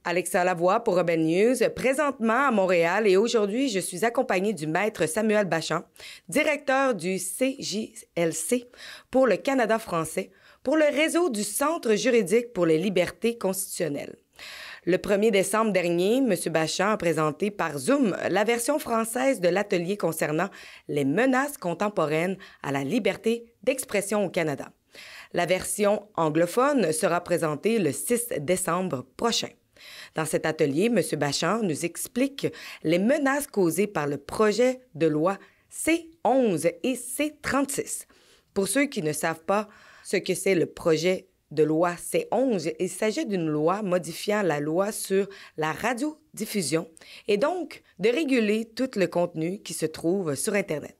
Alexa Lavoie pour Rebelle News, présentement à Montréal et aujourd'hui, je suis accompagnée du maître Samuel Bachand, directeur du CJLC pour le Canada français, pour le réseau du Centre juridique pour les libertés constitutionnelles. Le 1er décembre dernier, M. Bachand a présenté par Zoom la version française de l'atelier concernant les menaces contemporaines à la liberté d'expression au Canada. La version anglophone sera présentée le 6 décembre prochain. Dans cet atelier, M. Bachand nous explique les menaces causées par le projet de loi C11 et C36. Pour ceux qui ne savent pas ce que c'est le projet de loi C11, il s'agit d'une loi modifiant la loi sur la radiodiffusion et donc de réguler tout le contenu qui se trouve sur Internet.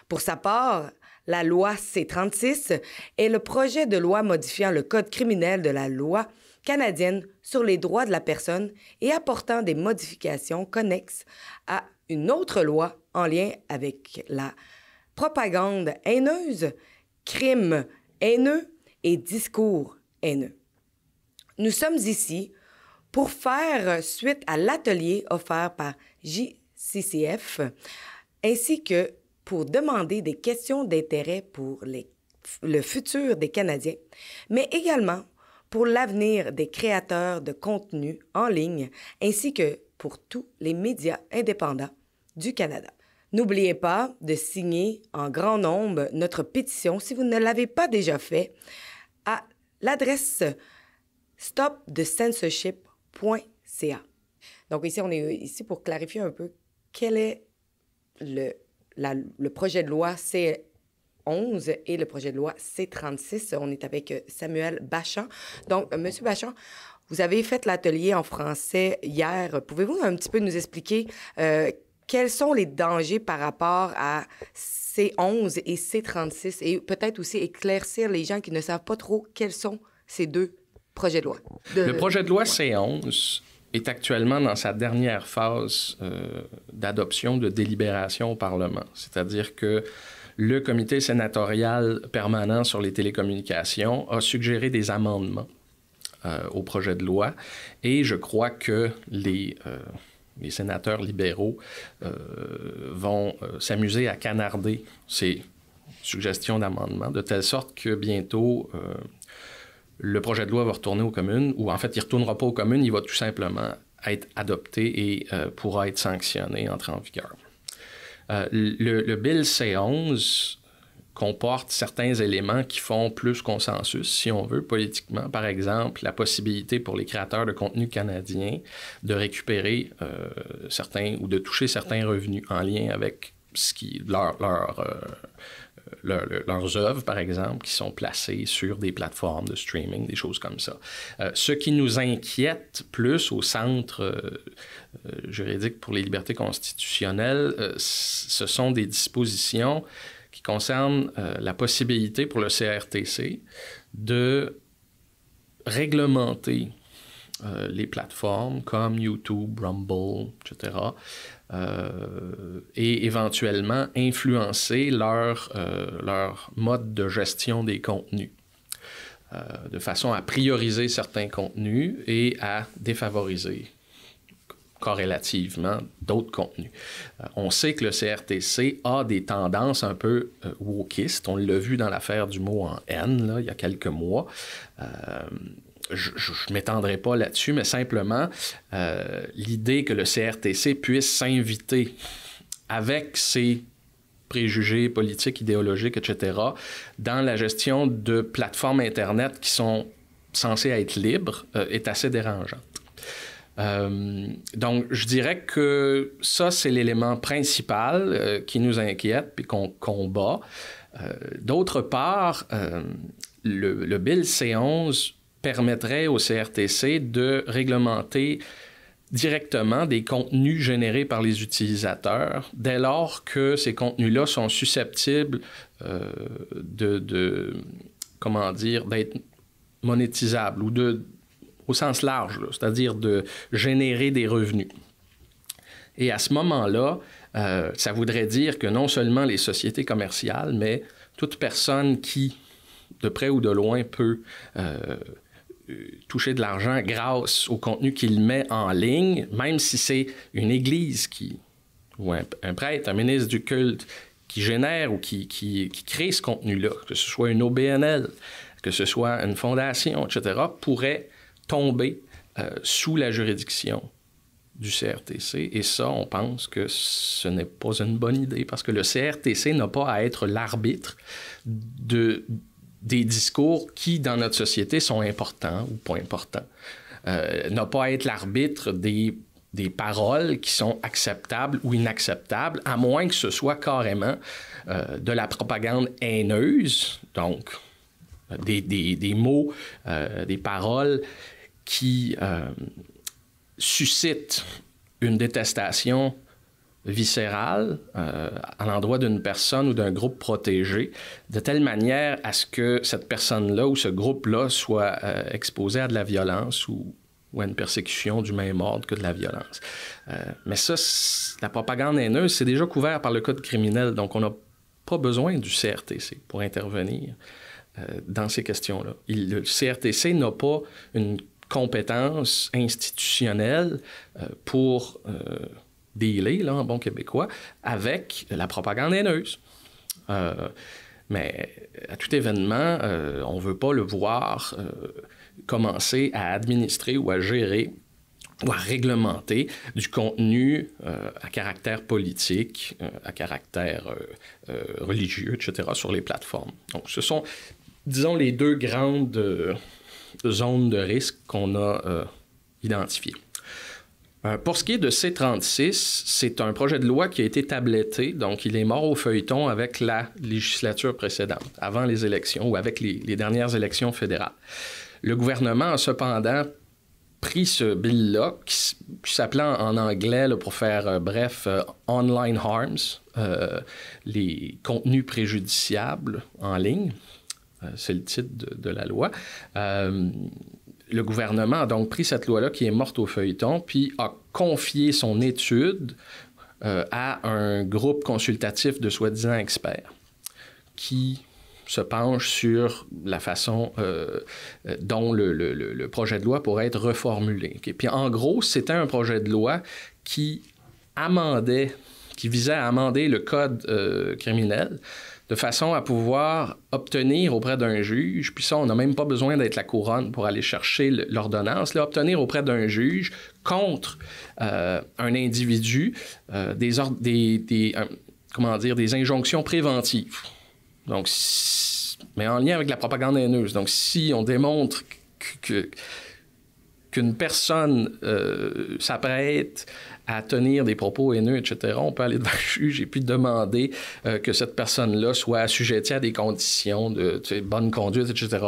Pour sa part, la loi C36 est le projet de loi modifiant le code criminel de la loi canadienne sur les droits de la personne et apportant des modifications connexes à une autre loi en lien avec la propagande haineuse, crimes haineux et discours haineux. Nous sommes ici pour faire suite à l'atelier offert par JCCF ainsi que pour demander des questions d'intérêt pour le futur des Canadiens, mais également pour l'avenir des créateurs de contenu en ligne, ainsi que pour tous les médias indépendants du Canada. N'oubliez pas de signer en grand nombre notre pétition, si vous ne l'avez pas déjà fait, à l'adresse stopthecensorship.ca. Donc ici, on est ici pour clarifier un peu quel est le projet de loi C11 et le projet de loi C36. On est avec Samuel Bachand. Donc, M. Bachand, vous avez fait l'atelier en français hier. Pouvez-vous un petit peu nous expliquer quels sont les dangers par rapport à C11 et C36 et peut-être aussi éclaircir les gens qui ne savent pas trop quels sont ces deux projets de loi? Le projet de loi C11 est actuellement dans sa dernière phase d'adoption de délibération au Parlement. C'est-à-dire que le comité sénatorial permanent sur les télécommunications a suggéré des amendements au projet de loi et je crois que les sénateurs libéraux vont s'amuser à canarder ces suggestions d'amendements de telle sorte que bientôt le projet de loi va retourner aux communes, ou en fait, il ne retournera pas aux communes, il va tout simplement être adopté et pourra être sanctionné, entrer en vigueur. Le Bill C11 comporte certains éléments qui font plus consensus, si on veut, politiquement. Par exemple, la possibilité pour les créateurs de contenu canadiens de récupérer certains ou de toucher certains revenus en lien avec leurs œuvres, par exemple, qui sont placées sur des plateformes de streaming, des choses comme ça. Ce qui nous inquiète plus au Centre juridique pour les libertés constitutionnelles, ce sont des dispositions qui concernent la possibilité pour le CRTC de réglementer les plateformes comme YouTube, Rumble, etc., et éventuellement influencer leur mode de gestion des contenus, de façon à prioriser certains contenus et à défavoriser corrélativement d'autres contenus. On sait que le CRTC a des tendances un peu wokistes. On l'a vu dans l'affaire du mot en haine, là, il y a quelques mois. Je ne m'étendrai pas là-dessus, mais simplement l'idée que le CRTC puisse s'inviter avec ses préjugés politiques, idéologiques, etc., dans la gestion de plateformes Internet qui sont censées être libres est assez dérangeant. Donc, je dirais que ça, c'est l'élément principal qui nous inquiète puis qu'on combat. D'autre part, le Bill C11 permettrait au CRTC de réglementer directement des contenus générés par les utilisateurs dès lors que ces contenus-là sont susceptibles d'être monétisables ou au sens large, c'est-à-dire de générer des revenus. Et à ce moment-là, ça voudrait dire que non seulement les sociétés commerciales, mais toute personne qui, de près ou de loin, peut toucher de l'argent grâce au contenu qu'il met en ligne, même si c'est une église ou un prêtre, un ministre du culte qui génère ou qui crée ce contenu-là, que ce soit une OBNL, que ce soit une fondation, etc., pourrait tomber sous la juridiction du CRTC. Et ça, on pense que ce n'est pas une bonne idée parce que le CRTC n'a pas à être l'arbitre des discours qui, dans notre société, sont importants ou pas importants. N'a pas à être l'arbitre des paroles qui sont acceptables ou inacceptables, à moins que ce soit carrément de la propagande haineuse, donc des mots, des paroles qui suscitent une détestation viscérale à l'endroit d'une personne ou d'un groupe protégé, de telle manière à ce que cette personne-là ou ce groupe-là soit exposé à de la violence ou à une persécution du même ordre que de la violence. Mais ça, la propagande haineuse, c'est déjà couvert par le Code criminel, donc on n'a pas besoin du CRTC pour intervenir dans ces questions-là. Le CRTC n'a pas une compétence institutionnelle pour dealer, là, en bon québécois, avec la propagande haineuse. Mais à tout événement, on ne veut pas le voir commencer à administrer ou à gérer ou à réglementer du contenu à caractère politique, à caractère religieux, etc., sur les plateformes. Donc, ce sont, disons, les deux grandes zones de risque qu'on a identifiées. Pour ce qui est de C-36, c'est un projet de loi qui a été tabletté, donc il est mort au feuilleton avec la législature précédente, avant les élections ou avec les dernières élections fédérales. Le gouvernement a cependant pris ce bill-là, qui s'appelait en anglais, là, pour faire bref, Online Harms, les contenus préjudiciables en ligne. C'est le titre de la loi. Le gouvernement a donc pris cette loi-là qui est morte au feuilleton, puis a confié son étude à un groupe consultatif de soi-disant experts qui se penche sur la façon dont le projet de loi pourrait être reformulé. Okay? Puis en gros, c'était un projet de loi qui visait à amender le code criminel de façon à pouvoir obtenir auprès d'un juge, puis ça, on n'a même pas besoin d'être la couronne pour aller chercher l'ordonnance, là, obtenir auprès d'un juge contre un individu des injonctions préventives. Donc, mais en lien avec la propagande haineuse. Donc, si on démontre qu'une personne s'apprête à tenir des propos haineux, etc., on peut aller devant le juge et puis demander que cette personne-là soit assujettie à des conditions de bonne conduite, etc.,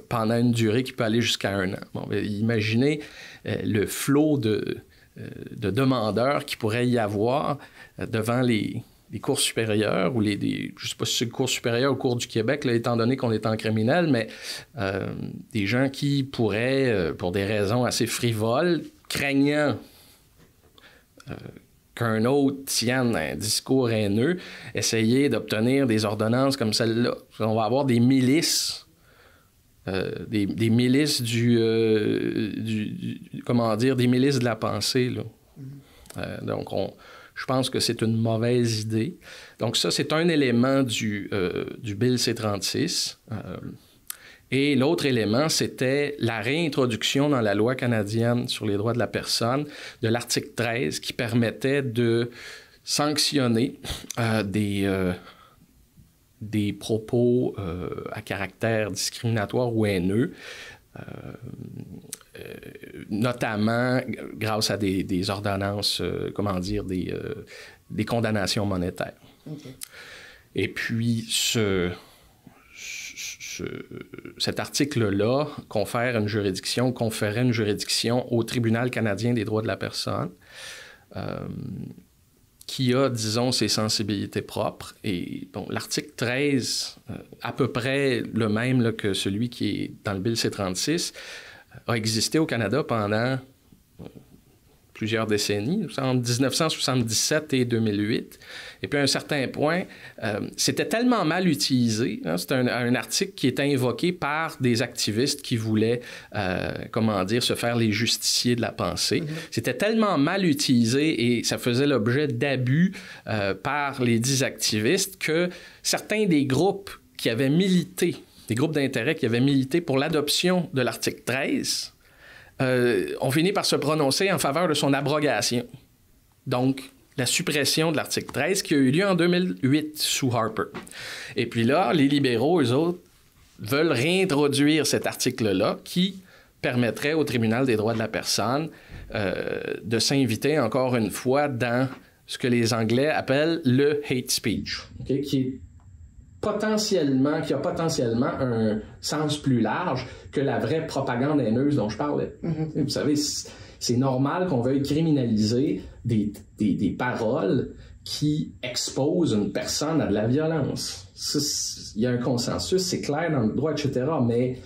pendant une durée qui peut aller jusqu'à 1 an. Bon, imaginez le flot de demandeurs qu'il pourrait y avoir devant les cours supérieurs ou je ne sais pas si c'est le cours supérieur ou le cours du Québec, là, étant donné qu'on est en criminel, mais des gens qui pourraient, pour des raisons assez frivoles, craignant qu'un autre tienne un discours haineux, essayer d'obtenir des ordonnances comme celle-là. On va avoir des milices, des milices des milices de la pensée, là. Donc, je pense que c'est une mauvaise idée. Donc ça, c'est un élément du Bill C-36. Et l'autre élément, c'était la réintroduction dans la loi canadienne sur les droits de la personne de l'article 13 qui permettait de sanctionner des propos à caractère discriminatoire ou haineux, notamment grâce à des ordonnances, des condamnations monétaires. Okay. Et puis, cet article-là conférait une juridiction au Tribunal canadien des droits de la personne, qui a, disons, ses sensibilités propres. Et bon, l'article 13, à peu près le même là, que celui qui est dans le Bill C-36, a existé au Canada pendant plusieurs décennies, entre 1977 et 2008. Et puis à un certain point, c'était tellement mal utilisé. Hein, c'est un article qui était invoqué par des activistes qui voulaient, se faire les justiciers de la pensée. C'était tellement mal utilisé et ça faisait l'objet d'abus par les dits activistes que certains des groupes qui avaient milité, des groupes d'intérêt qui avaient milité pour l'adoption de l'article 13, ont fini par se prononcer en faveur de son abrogation. Donc, la suppression de l'article 13 qui a eu lieu en 2008 sous Harper. Et puis là, les libéraux, eux autres, veulent réintroduire cet article-là qui permettrait au Tribunal des droits de la personne de s'inviter encore une fois dans ce que les Anglais appellent le hate speech, okay, qui a potentiellement un sens plus large que la vraie propagande haineuse dont je parlais. Vous savez, c'est normal qu'on veuille criminaliser des paroles qui exposent une personne à de la violence. Il y a un consensus, c'est clair dans le droit, etc., mais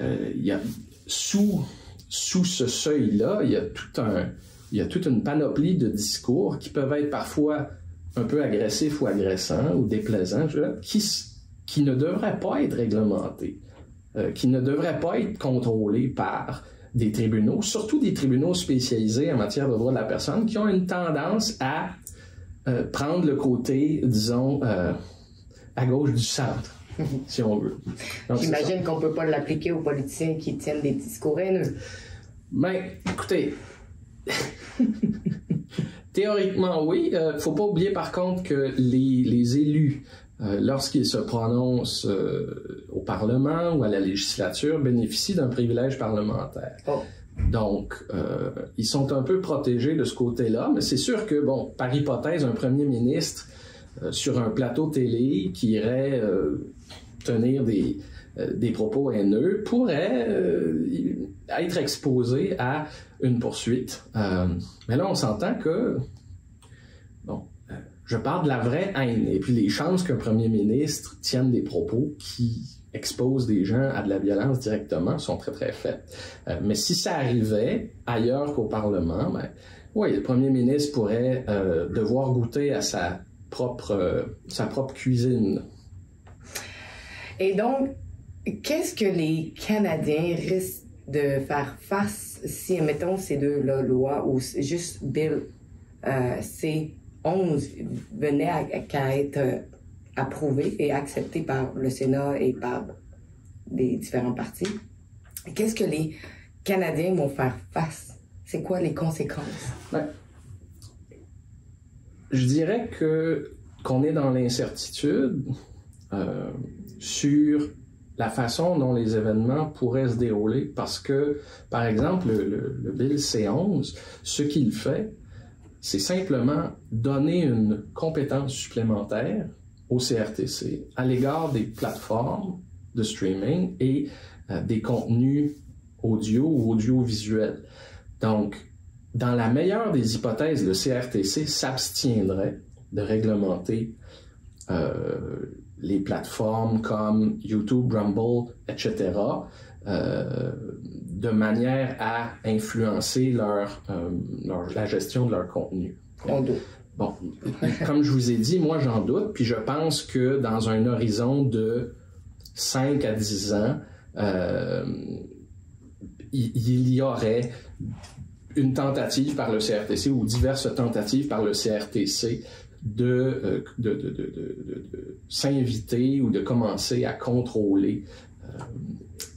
il y a, sous ce seuil-là, il y a toute une panoplie de discours qui peuvent être parfois un peu agressifs ou agressants ou déplaisants, qui ne devraient pas être réglementés, qui ne devraient pas être contrôlés par des tribunaux, surtout des tribunaux spécialisés en matière de droits de la personne, qui ont une tendance à prendre le côté, disons, à gauche du centre, si on veut. J'imagine qu'on ne peut pas l'appliquer aux politiciens qui tiennent des discours haineux. Ben, écoutez, théoriquement, oui. Il ne faut pas oublier, par contre, que les élus, lorsqu'ils se prononcent au Parlement ou à la législature, bénéficient d'un privilège parlementaire. Oh. Donc, ils sont un peu protégés de ce côté-là, mais c'est sûr que, bon, par hypothèse, un premier ministre sur un plateau télé qui irait tenir des propos haineux pourrait être exposé à une poursuite. Mais là, on s'entend que, bon, je parle de la vraie haine. Et puis les chances qu'un premier ministre tienne des propos qui exposent des gens à de la violence directement sont très, très faibles. Mais si ça arrivait ailleurs qu'au Parlement, ben, oui, le premier ministre pourrait devoir goûter à sa propre cuisine. Et donc, qu'est-ce que les Canadiens risquent de faire face si, admettons, ces deux lois ou juste Bill C-11 venaient à être approuvés et acceptés par le Sénat et par les différents partis? Qu'est-ce que les Canadiens vont faire face? C'est quoi les conséquences? Ben, je dirais qu'on est dans l'incertitude sur la façon dont les événements pourraient se dérouler parce que, par exemple, le Bill C-11, ce qu'il fait, c'est simplement donner une compétence supplémentaire au CRTC à l'égard des plateformes de streaming et des contenus audio ou audiovisuels. Donc, dans la meilleure des hypothèses, le CRTC s'abstiendrait de réglementer les plateformes comme YouTube, Rumble, etc., de manière à influencer la gestion de leur contenu. Bon, comme je vous ai dit, moi j'en doute, puis je pense que dans un horizon de 5 à 10 ans, il y aurait une tentative par le CRTC ou diverses tentatives par le CRTC de s'inviter ou de commencer à contrôler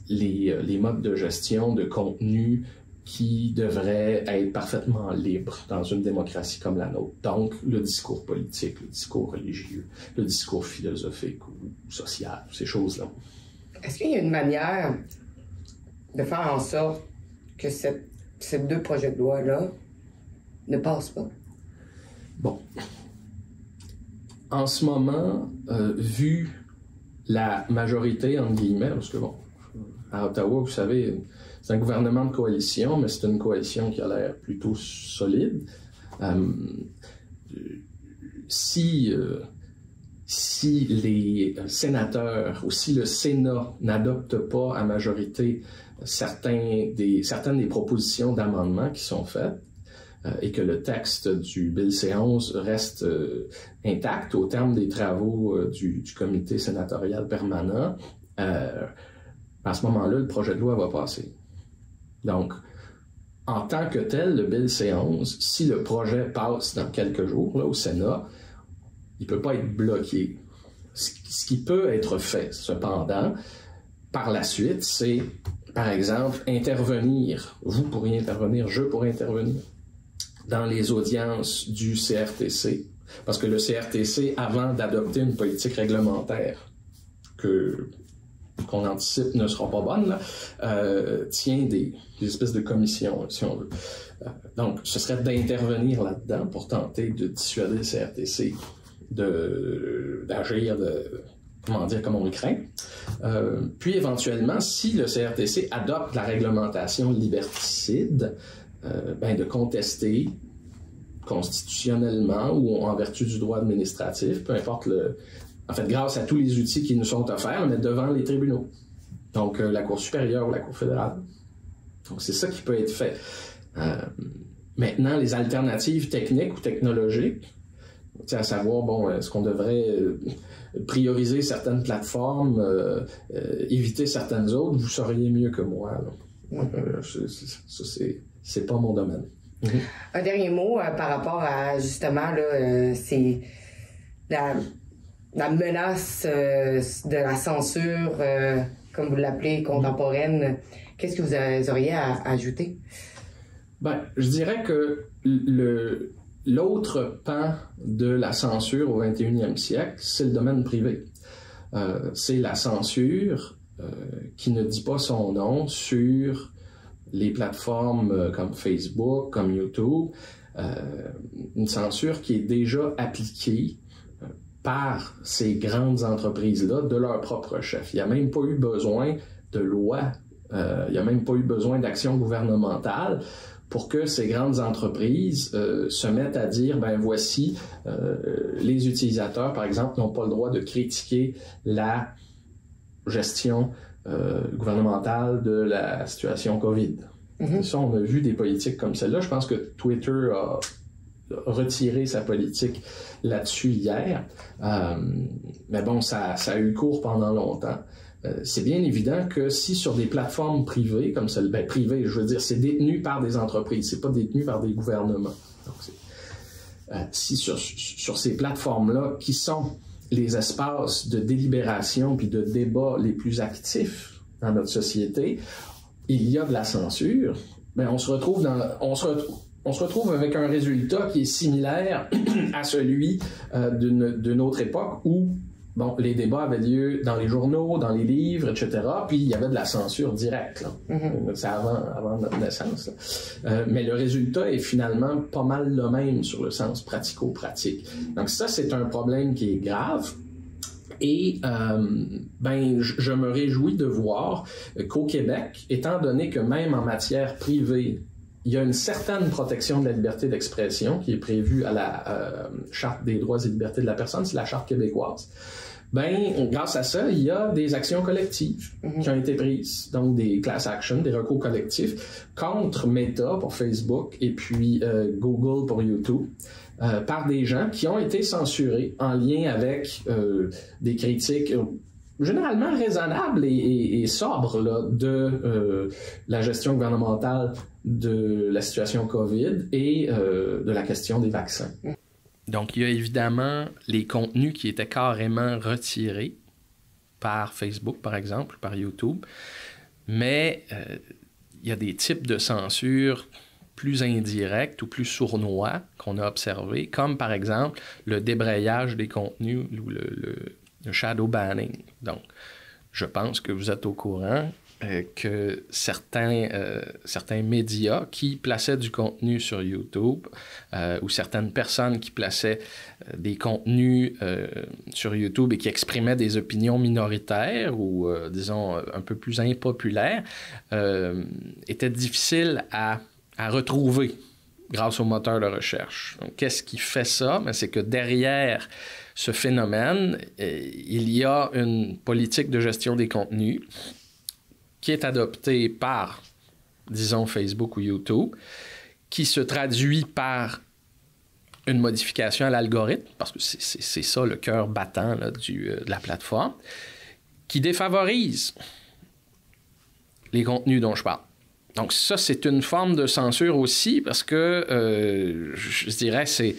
les modes de gestion de contenu qui devraient être parfaitement libres dans une démocratie comme la nôtre. Donc, le discours politique, le discours religieux, le discours philosophique ou social, ces choses-là. Est-ce qu'il y a une manière de faire en sorte que ces deux projets de loi-là ne passent pas? Bon. En ce moment, vu la majorité, entre guillemets, parce que bon, à Ottawa, vous savez, c'est un gouvernement de coalition, mais c'est une coalition qui a l'air plutôt solide. Si les sénateurs ou si le Sénat n'adopte pas à majorité certaines des propositions d'amendement qui sont faites, et que le texte du Bill C-11 reste intact au terme des travaux du comité sénatorial permanent, à ce moment-là, le projet de loi va passer. Donc, en tant que tel, le Bill C-11, si le projet passe dans quelques jours là, au Sénat, il ne peut pas être bloqué. Ce qui peut être fait, cependant, par la suite, c'est, par exemple, intervenir. Vous pourriez intervenir, je pourrais intervenir dans les audiences du CRTC. Parce que le CRTC, avant d'adopter une politique réglementaire qu'on anticipe ne sera pas bonne, là, tient des espèces de commissions, si on veut. Donc, ce serait d'intervenir là-dedans pour tenter de dissuader le CRTC d'agir comme on le craint. Puis, éventuellement, si le CRTC adopte la réglementation liberticide, de contester constitutionnellement ou en vertu du droit administratif, peu importe en fait, grâce à tous les outils qui nous sont offerts, mais devant les tribunaux. Donc, la Cour supérieure ou la Cour fédérale. Donc, c'est ça qui peut être fait. Maintenant, les alternatives techniques ou technologiques, à savoir, est-ce qu'on devrait prioriser certaines plateformes, éviter certaines autres, vous sauriez mieux que moi. Ça, c'est pas mon domaine. Mm-hmm. Un dernier mot par rapport à, justement, là, c'est la menace de la censure, comme vous l'appelez, contemporaine. Qu'est-ce que vous auriez à ajouter? Je dirais que l'autre pan de la censure au 21e siècle, c'est le domaine privé. C'est la censure qui ne dit pas son nom sur les plateformes comme Facebook, comme YouTube, une censure qui est déjà appliquée par ces grandes entreprises-là de leur propre chef. Il n'y a même pas eu besoin de loi, il n'y a même pas eu besoin d'action gouvernementale pour que ces grandes entreprises se mettent à dire, voici, les utilisateurs, par exemple, n'ont pas le droit de critiquer la gestion gouvernementale de la situation COVID. Mm-hmm. Ça, on a vu des politiques comme celle-là. Je pense que Twitter a retiré sa politique là-dessus hier. Mais bon, ça a eu cours pendant longtemps. C'est bien évident que si sur des plateformes privées, comme celle, privées, je veux dire, c'est détenu par des entreprises, c'est pas détenu par des gouvernements. Donc, si sur ces plateformes-là, qui sont les espaces de délibération puis de débat les plus actifs dans notre société, il y a de la censure, on se retrouve avec un résultat qui est similaire à celui d'une autre époque où les débats avaient lieu dans les journaux, dans les livres, etc. Puis il y avait de la censure directe. Mm-hmm. C'est avant notre naissance. Mais le résultat est finalement pas mal le même sur le sens pratico-pratique. Donc ça, c'est un problème qui est grave. Et je me réjouis de voir qu'au Québec, étant donné que même en matière privée, il y a une certaine protection de la liberté d'expression qui est prévue à la Charte des droits et libertés de la personne, c'est la Charte québécoise. Grâce à ça, il y a des actions collectives qui ont été prises, donc des class actions, des recours collectifs contre Meta pour Facebook et puis Google pour YouTube, par des gens qui ont été censurés en lien avec des critiques généralement raisonnables et sobres là, de la gestion gouvernementale de la situation COVID et de la question des vaccins. Donc, il y a évidemment les contenus qui étaient carrément retirés par Facebook, par exemple, par YouTube, mais il y a des types de censure plus indirects ou plus sournois qu'on a observés, comme par exemple le débrayage des contenus ou le shadow banning. Donc, je pense que vous êtes au courant que certains médias qui plaçaient du contenu sur YouTube ou certaines personnes qui plaçaient des contenus sur YouTube et qui exprimaient des opinions minoritaires ou, disons, un peu plus impopulaires, étaient difficiles à retrouver grâce au moteur de recherche. Donc, qu'est-ce qui fait ça? C'est que derrière ce phénomène, il y a une politique de gestion des contenus qui est adoptée par, disons, Facebook ou YouTube, qui se traduit par une modification à l'algorithme, parce que c'est ça le cœur battant là, de la plateforme, qui défavorise les contenus dont je parle. Donc ça, c'est une forme de censure aussi, parce que, je dirais, c'est...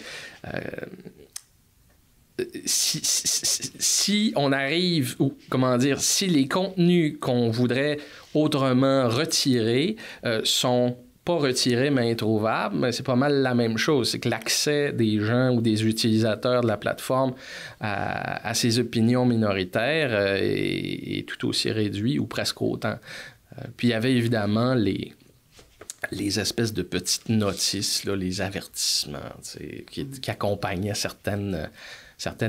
si on arrive, ou comment dire, si les contenus qu'on voudrait autrement retirer sont pas retirés mais introuvables, mais c'est pas mal la même chose. C'est que l'accès des gens ou des utilisateurs de la plateforme à ces opinions minoritaires est tout aussi réduit ou presque autant. Puis il y avait évidemment les espèces de petites notices, là, les avertissements qui accompagnaient certaines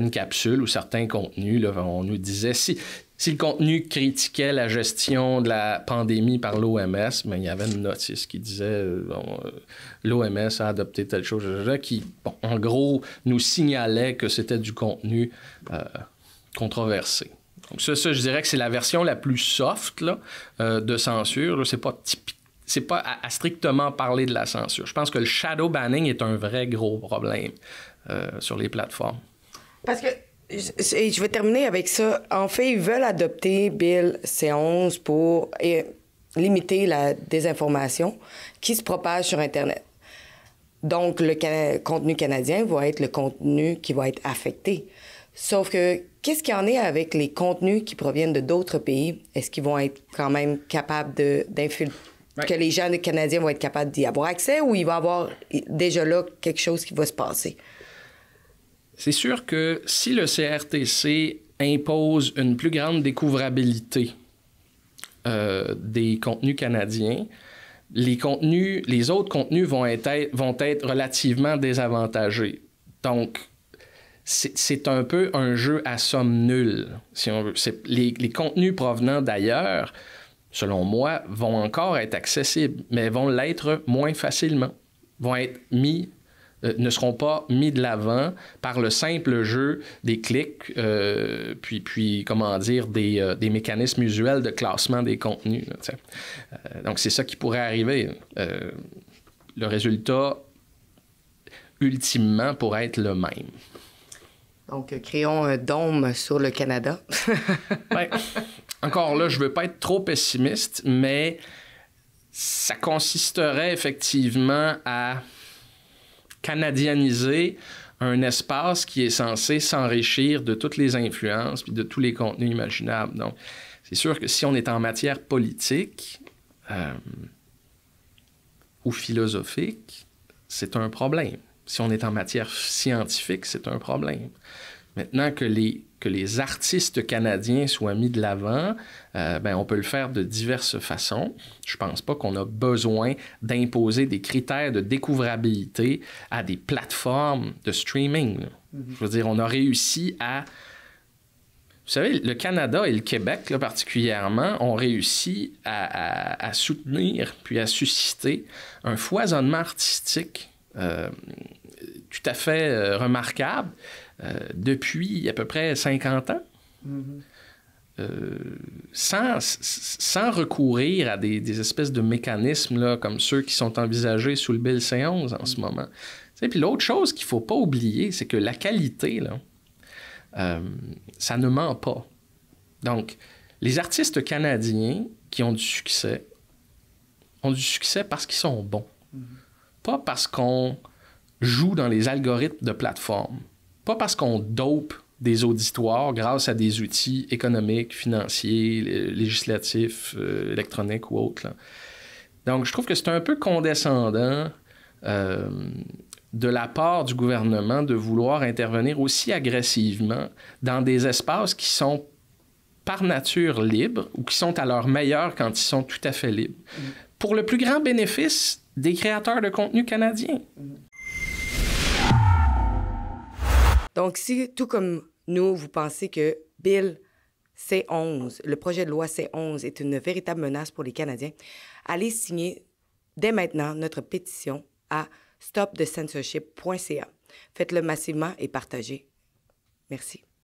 capsules ou certains contenus. Là, on nous disait, si le contenu critiquait la gestion de la pandémie par l'OMS, mais il y avait une notice qui disait l'OMS a adopté telle chose, qui, bon, en gros, nous signalait que c'était du contenu controversé. Donc ça, je dirais que c'est la version la plus soft là, de censure. Là, c'est pas typique. C'est pas à strictement parler de la censure. Je pense que le shadow banning est un vrai gros problème sur les plateformes. Parce que, je vais terminer avec ça. En fait, ils veulent adopter Bill C-11 pour limiter la désinformation qui se propage sur Internet. Donc, le contenu canadien va être le contenu qui va être affecté. Sauf que, qu'est-ce qu'il y en est avec les contenus qui proviennent de d'autres pays? Est-ce qu'ils vont être quand même capables d'infiltrer? Ouais. Que les gens canadiens vont être capables d'y avoir accès ou il va y avoir déjà là quelque chose qui va se passer? C'est sûr que si le CRTC impose une plus grande découvrabilité des contenus canadiens, les autres contenus vont être relativement désavantagés. Donc, c'est un peu un jeu à somme nulle, si on veut. Les contenus provenant d'ailleurs, selon moi, vont encore être accessibles, mais vont l'être moins facilement, vont être ne seront pas mis de l'avant par le simple jeu des clics, puis comment dire, des mécanismes usuels de classement des contenus. Donc, c'est ça qui pourrait arriver. Le résultat, ultimement, pourrait être le même. Donc, créons un dôme sur le Canada. Ben, encore là, je ne veux pas être trop pessimiste, mais ça consisterait effectivement à canadianiser un espace qui est censé s'enrichir de toutes les influences puis de tous les contenus imaginables. Donc, c'est sûr que si on est en matière politique ou philosophique, c'est un problème. Si on est en matière scientifique, c'est un problème. Maintenant que les artistes canadiens soient mis de l'avant, on peut le faire de diverses façons. Je pense pas qu'on a besoin d'imposer des critères de découvrabilité à des plateformes de streaming. Mm-hmm. Je veux dire, on a réussi à... Vous savez, le Canada et le Québec, là, particulièrement, ont réussi à soutenir puis à susciter un foisonnement artistique tout à fait remarquable depuis à peu près 50 ans. Mm-hmm. Sans recourir à des espèces de mécanismes là, comme ceux qui sont envisagés sous le Bill C-11 en ce moment. Puis l'autre chose qu'il ne faut pas oublier, c'est que la qualité, là, ça ne ment pas. Donc, les artistes canadiens qui ont du succès parce qu'ils sont bons. Mm-hmm. Pas parce qu'on joue dans les algorithmes de plateforme. Pas parce qu'on dope des auditoires grâce à des outils économiques, financiers, législatifs, électroniques ou autres. Là. Donc, je trouve que c'est un peu condescendant de la part du gouvernement de vouloir intervenir aussi agressivement dans des espaces qui sont par nature libres ou qui sont à leur meilleur quand ils sont tout à fait libres. Mm. Pour le plus grand bénéfice des créateurs de contenu canadiens. Mm. Donc, si, tout comme nous, vous pensez que Bill C-11, le projet de loi C-11 est une véritable menace pour les Canadiens, allez signer dès maintenant notre pétition à stopthecensorship.ca. Faites-le massivement et partagez. Merci.